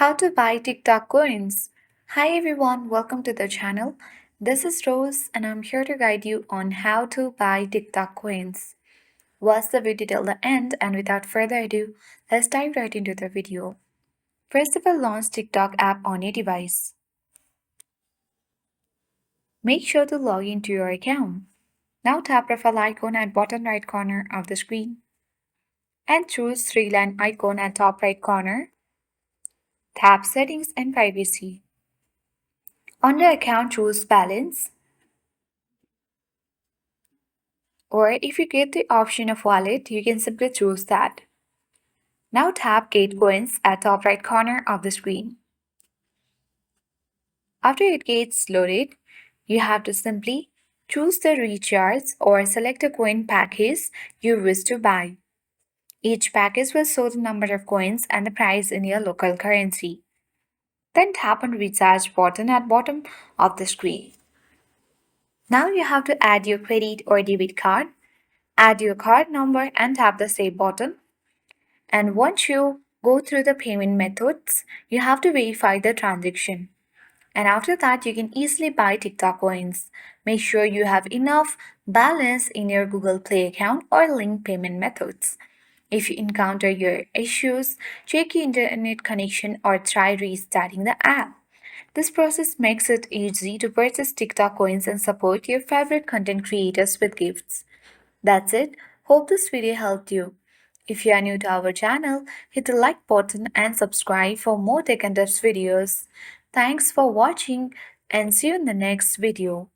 How to buy TikTok coins. Hi everyone, welcome to the channel. This is Rose and I'm here to guide you on how to buy TikTok coins. Watch the video till the end and without further ado, let's dive right into the video. First of all, launch TikTok app on your device. Make sure to log into your account. Now tap profile icon at bottom right corner of the screen and choose three-line icon at top right corner. Tap settings and privacy. Under account, choose balance. Or if you get the option of wallet, you can simply choose that. Now tap Get Coins at top right corner of the screen. After it gets loaded, you have to simply choose the recharge or select a coin package you wish to buy. Each package will show the number of coins and the price in your local currency. Then tap on Recharge button at bottom of the screen. Now you have to add your credit or debit card. Add your card number and tap the Save button. And once you go through the payment methods, you have to verify the transaction. And after that, you can easily buy TikTok coins. Make sure you have enough balance in your Google Play account or link payment methods. If you encounter your issues, check your internet connection or try restarting the app. This process makes it easy to purchase TikTok coins and support your favorite content creators with gifts. That's it. Hope this video helped you. If you are new to our channel, hit the like button and subscribe for more tech and tips videos. Thanks for watching and see you in the next video.